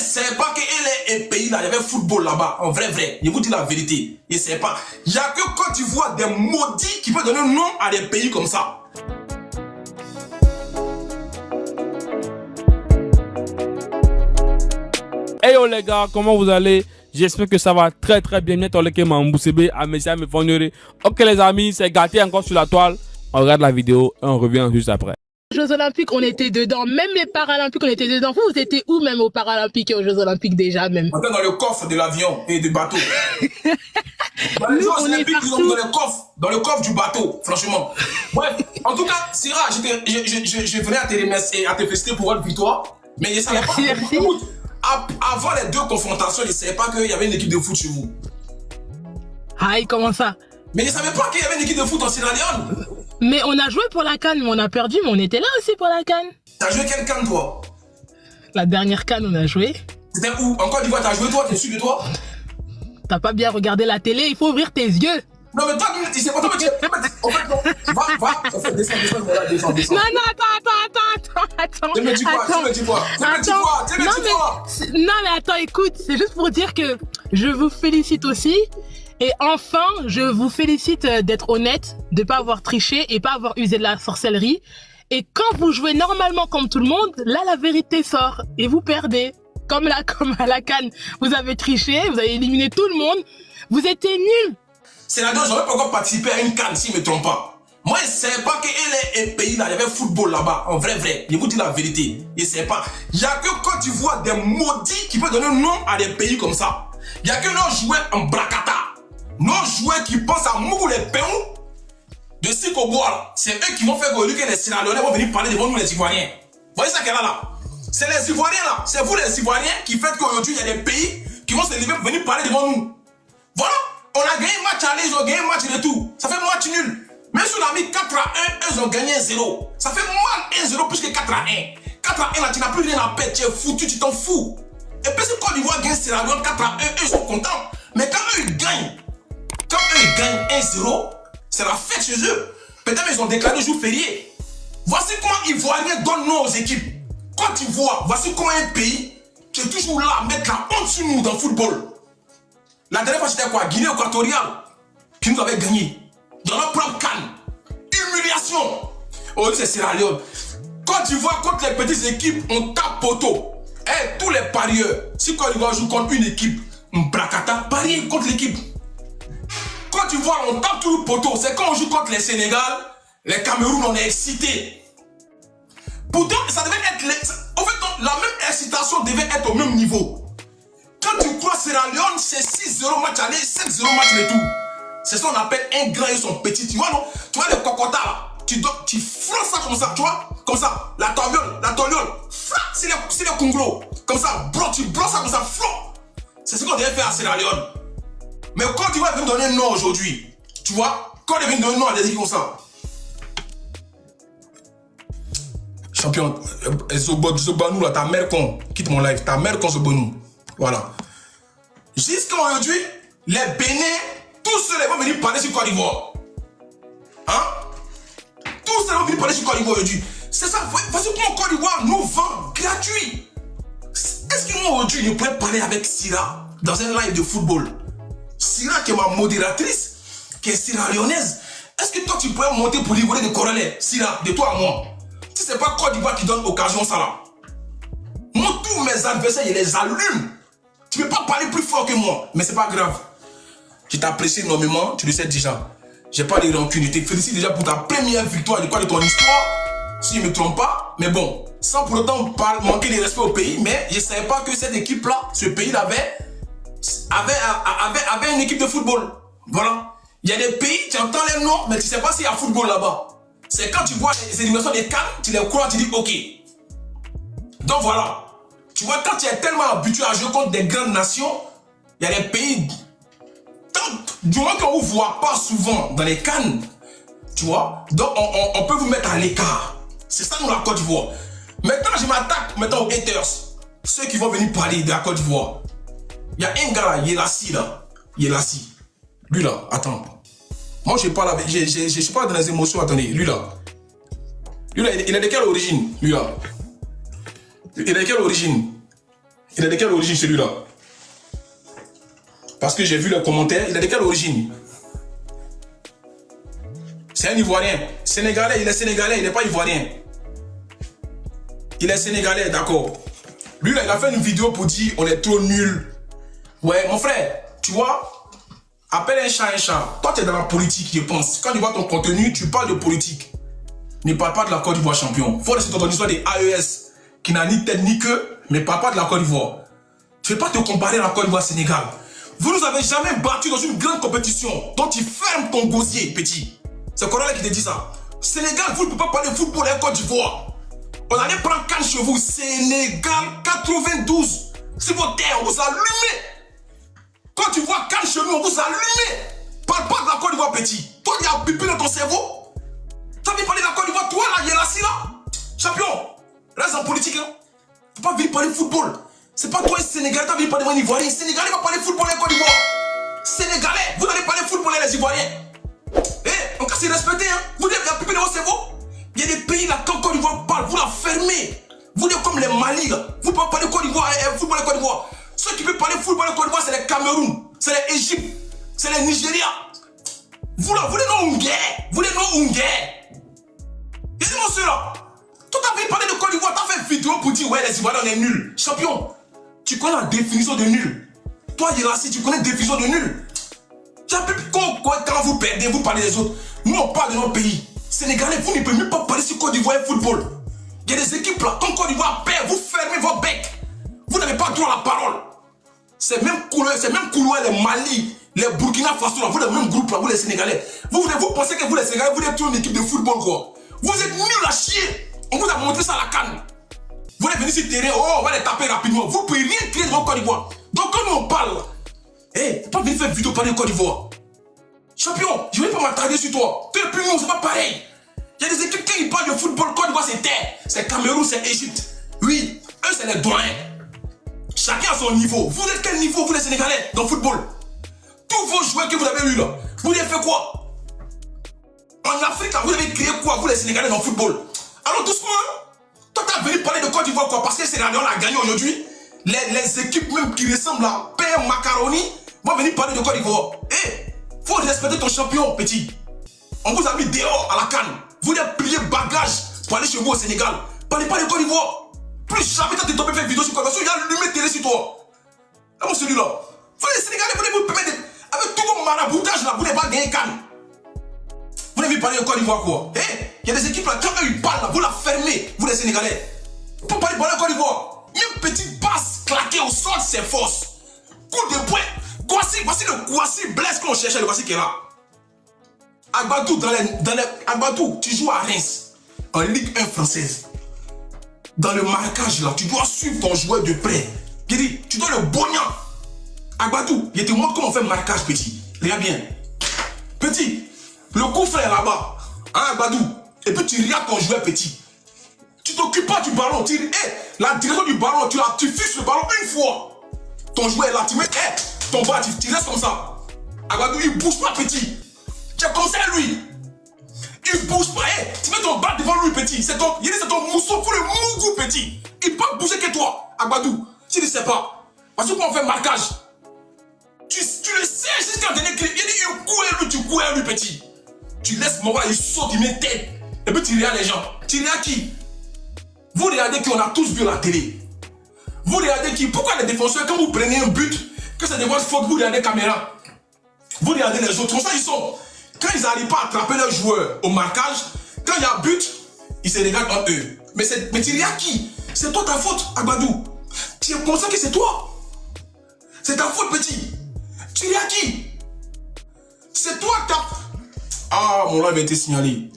savais pas qu'il est un pays là, il y avait football là-bas, en vrai. Je vous dis la vérité. Il ne savait pas. Il n'y a que quand tu vois des maudits qui peuvent donner nom à des pays comme ça. Hey yo les gars, comment vous allez? J'espère que ça va très bien. Ok les amis, c'est gâté encore sur la toile. On regarde la vidéo et on revient juste après. Jeux Olympiques, on était dedans. Même les Paralympiques, on était dedans. Vous étiez où même aux Paralympiques et aux Jeux Olympiques déjà même? On était dans le coffre de l'avion et du bateau. Dans les Jeux Olympiques, ils ont mis dans le coffre du bateau, franchement. Bref, en tout cas, Sira, je venais à te remercier, à te féliciter pour votre victoire. Mais je ne savais pas. Merci. Avant les deux confrontations, je ne savais pas qu'il y avait une équipe de foot chez vous. Aïe, comment ça? Mais je ne savais pas qu'il y avait une équipe de foot en Sierra Leone. Mais on a joué pour la CAN, mais on a perdu, mais on était là aussi pour la CAN. T'as joué quelle CAN, toi? La dernière CAN, on a joué. C'était où? En Côte d'Ivoire, t'as joué toi? T'es sûr de toi? T'as pas bien regardé la télé, il faut ouvrir tes yeux. Non, mais toi, tu sais pas, toi, en fait, non. Va, en fait, descends. Non, attends. Tu me dis quoi? Non, mais attends, écoute, c'est juste pour dire que je vous félicite aussi. Et enfin, je vous félicite d'être honnête, de pas avoir triché et pas avoir usé de la sorcellerie. Et quand vous jouez normalement comme tout le monde, là, la vérité sort et vous perdez. Comme à la CAN, vous avez triché, vous avez éliminé tout le monde, vous étiez nuls. C'est là-dedans, j'aurais pas encore participé à une CAN, si je ne me trompe pas. Moi, je ne savais pas qu'il est un pays là, il y avait football là-bas, en vrai. Je vous dis la vérité, je ne savais pas. Il n'y a que quand tu vois des maudits qui peuvent donner nom à des pays comme ça. Il n'y a que nos joueurs en bracata. Nos joueurs qui pensent à mourir les péons de Sikoboa, c'est eux qui vont faire que les Sierra Leonais vont venir parler devant nous les Ivoiriens. Vous voyez ça qu'elle a là? C'est les Ivoiriens là, c'est vous les Ivoiriens qui faites qu'aujourd'hui il y a des pays qui vont se lever pour venir parler devant nous. Voilà, on a gagné match aller, ils ont gagné match retour. Ça fait match nul. Même si on a mis 4-1, ils ont gagné 0. Ça fait mal 1-0 plus que 4-1. 4-1 là, tu n'as plus rien à perdre, tu es foutu, tu t'en fous. Et puis si Côte d'Ivoire gagne Sierra Leone 4-1, eux ils sont contents. Mais quand eux ils gagnent 1-0, c'est la fête chez eux. Peut-être ils ont déclaré jour férié. Voici comment Ivoiriens donnent nos équipes. Côte d'Ivoire, voici comment un pays qui est toujours là à mettre la honte sur nous dans le football. La dernière fois c'était quoi? Guinée équatoriale qui nous avait gagné. Dans notre propre CAN. Humiliation. Aujourd'hui c'est Sierra Leone. Côte d'Ivoire contre les petites équipes, on tape poteau. Et tous les parieurs, si Côte d'Ivoire joue contre une équipe, on bracata, parier contre l'équipe. Côte d'Ivoire, on tape tout le poteau. C'est quand on joue contre les Sénégal, les Cameroun, on est excité. Pourtant, ça devait être... En fait, la même excitation devait être au même niveau. Quand tu crois Sierra Leone, c'est 6-0 match aller, 7-0 match retour. C'est ça qu'on appelle un grand et son petit. Tu vois, non? Tu vois le cocotas là? Tu frôles ça comme ça, tu vois? Comme ça. La torgnole. C'est le congolo. Comme ça, bro, tu bloques ça comme ça, flot. C'est ce qu'on devait faire à Sierra Leone. Mais quand tu vas venir donner un nom aujourd'hui, tu vois? Quand tu viens donner un nom à des équipes comme ça. Champion, Zobanou là, ta mère con. Quitte mon live, ta mère con Zobanou. Voilà. Jusqu'à aujourd'hui, les Bénins, tous ceux-là vont venir parler sur Côte d'Ivoire. Hein? Tous ceux-là vont venir parler sur Côte d'Ivoire aujourd'hui. C'est ça, voici comment Côte d'Ivoire nous vend gratuit. Est-ce que moi aujourd'hui, je pourrais parler avec Sira dans un live de football? Sira qui est ma modératrice, qui est Sierra Leonaise. Est-ce que toi tu pourrais monter pour livrer des corollaires, Sira, de toi à moi? Si c'est pas Côte d'Ivoire qui donne occasion ça là. Moi, tous mes adversaires, je les allume. Tu peux pas parler plus fort que moi, mais c'est pas grave. Je t'apprécie énormément, tu le sais déjà. J'ai pas de rancune, je te félicite déjà pour ta première victoire de ton histoire. Si je me trompe pas, mais bon, sans pour autant manquer de respect au pays, mais je savais pas que cette équipe-là, ce pays-là avait une équipe de football. Voilà. Il y a des pays, tu entends les noms, mais tu sais pas s'il y a football là-bas. C'est quand tu vois les éliminations des CAN, tu les crois, tu dis ok. Donc voilà. Tu vois, quand tu es tellement habitué à jouer contre des grandes nations, il y a des pays, du moment qu'on ne vous voit pas souvent dans les CAN, tu vois, donc on peut vous mettre à l'écart. C'est ça nous la Côte d'Ivoire. Maintenant, je m'attaque maintenant aux haters. Ceux qui vont venir parler de la Côte d'Ivoire. Il y a un gars là, Yelassi là. Yelassi. Lui là, attends. Moi je parle avec. Je suis pas dans les émotions, attendez. Lui là. Lui là, il est de quelle origine? Lui là. Il est de quelle origine? Il est de quelle origine celui-là? Parce que j'ai vu les commentaires, il est de quelle origine? C'est un Ivoirien. Sénégalais, il n'est pas Ivoirien. Il est Sénégalais, d'accord. Lui, là, il a fait une vidéo pour dire on est trop nuls. Ouais, mon frère, tu vois, appelle un chat un chat. Toi, tu es dans la politique, je pense. Quand tu vois ton contenu, tu parles de politique. Ne parle pas de la Côte d'Ivoire champion. Faut laisser ton histoire des AES qui n'a ni tête ni queue, mais parle pas de la Côte d'Ivoire. Tu ne peux pas te comparer à la Côte d'Ivoire Sénégal. Vous nous avez jamais battu dans une grande compétition dont tu fermes ton gosier, petit. C'est Corona qui te dit ça. Sénégal, vous ne pouvez pas parler de football à la Côte d'Ivoire. On allait prendre 4 chez vous. Sénégal 92. C'est votre terre, on vous a allumé. Quand tu vois 4 chez nous, on vous a allumé. Parle pas de la Côte d'Ivoire, petit. Toi, il y a un pipi dans ton cerveau. Tu as envie de parler de la Côte d'Ivoire, toi, là, il y a la là. Champion, reste en politique, hein. Tu peux pas venir parler de football. C'est pas toi, un Sénégalais, tu as envie de parler de Ivoirien. Sénégalais va parler de football à la Côte d'Ivoire. Sénégalais, vous allez parler de football à les Ivoiriens. Eh, on casse les respecter, hein. Vous dites, il y a un pipi dans votre cerveau. Il y a des pays là, quand Côte d'Ivoire parle, vous la fermez. Vous êtes comme les Mali là. Vous pouvez parler de Côte d'Ivoire, football à Côte d'Ivoire. Ceux qui peuvent parler de football à Côte d'Ivoire, c'est les Cameroun, c'est les Égypte, c'est les Nigeria. Vous là, vous les noms Hongais. Vous les noms Hongais. Il y a des monstres là. Toi, t'as parlé de Côte d'Ivoire, t'as fait une vidéo pour dire ouais, les Ivoiriens, on est nuls. Champion, tu connais la définition de nul. Toi, Yerassi, tu connais la définition de nul. Quand vous perdez, vous parlez des autres. Nous, on parle de notre pays. Sénégalais, vous ne pouvez même pas parler sur Côte d'Ivoire et football. Il y a des équipes là, quand Côte d'Ivoire perd, vous fermez votre bec. Vous n'avez pas droit à la parole. C'est même couleur, les Mali, les Burkina Faso, là, vous le même groupe là, vous les Sénégalais. Vous pensez que vous les Sénégalais, vous êtes une équipe de football quoi. Vous êtes nuls à chier. On vous a montré ça à la canne. Vous allez venir sur le terrain, oh, on va les taper rapidement. Vous ne pouvez rien créer devant Côte d'Ivoire. Donc quand nous on parle, hey, faut pas venir faire vidéo parler de Côte d'Ivoire. Champion, je ne vais pas m'attarder sur toi. Tu es plus nous, c'est pas pareil. Il y a des équipes qui parlent de football, Côte d'Ivoire c'est terre. C'est Cameroun, c'est Égypte. Oui, eux c'est les doyens. Chacun a son niveau. Vous êtes quel niveau, vous les Sénégalais, dans le football? Tous vos joueurs que vous avez eu là, vous avez fait quoi? En Afrique, là, vous avez créé quoi, vous les Sénégalais, dans le football? Alors doucement, hein? Toi, t'as venu parler de Côte d'Ivoire quoi? Parce que c'est la Léon a gagné aujourd'hui. Les équipes même qui ressemblent à Père Macaroni vont venir parler de Côte d'Ivoire. Eh, faut respecter ton champion, petit. On vous a mis dehors à la canne. Vous devez plier bagage pour aller chez vous au Sénégal. Parlez pas de Côte d'Ivoire. Plus jamais t'as tombé faire vidéo sur Côte d'Ivoire. Il y a allumé télé sur toi. Là, moi, celui-là. Vous les Sénégalais, vous permettre avec tout vos maraboutage là, vous n'avez pas gagné canne. Vous n'avez parlé de Côte d'Ivoire quoi? Eh, il y a des équipes là, quand ils parlent là, vous la fermez, vous les Sénégalais. Pour parler de Côte d'Ivoire. Une petite passe claquée au sol, c'est force. Coup de poing. Voici le Kouassi Blaise qu'on cherchait, le Kouassi qui est là. Agbadou, Agbadou, tu joues à Reims, en Ligue 1 française. Dans le marquage là, tu dois suivre ton joueur de près. Kiri, tu dois le bogner. Agbadou, je te montre comment on fait marquage, petit. Regarde bien. Petit, le coup fait là-bas. Hein, Agbadou. Et puis tu regardes ton joueur petit. Tu t'occupes pas du ballon. La direction du ballon, tu fixes le ballon une fois. Ton joueur est là, tu mets ton bas, tu restes comme ça. Agbadou, il bouge pas, petit. Tu es comme ça, lui. Il bouge pas. Tu mets ton bas devant lui, petit. C'est ton mousseau, faut le mougou, petit. Il peut bouger que toi, Agbadou. Tu ne sais pas. Parce que quand on fait marquage, tu le sais jusqu'à un dernier clip. Il dit, il court lui, tu cours lui, petit. Tu laisses mon gars, il saute, il met tête. Et puis tu regardes les gens. Tu regardes qui? Vous regardez qui on a tous vu à la télé. Vous regardez qui? Pourquoi les défenseurs, quand vous prenez un but, que c'est devant faute, vous regardez la caméra. Vous regardez les autres. Comme ça, ils sont. Quand ils n'arrivent pas à attraper leurs joueurs au marquage, quand il y a but, ils se regardent entre eux. Mais tu regardes qui? C'est toi ta faute, Agbadou. Tu es conscient que c'est toi. C'est ta faute, petit. Tu regardes qui? C'est toi ta... Ah, mon live a été signalé.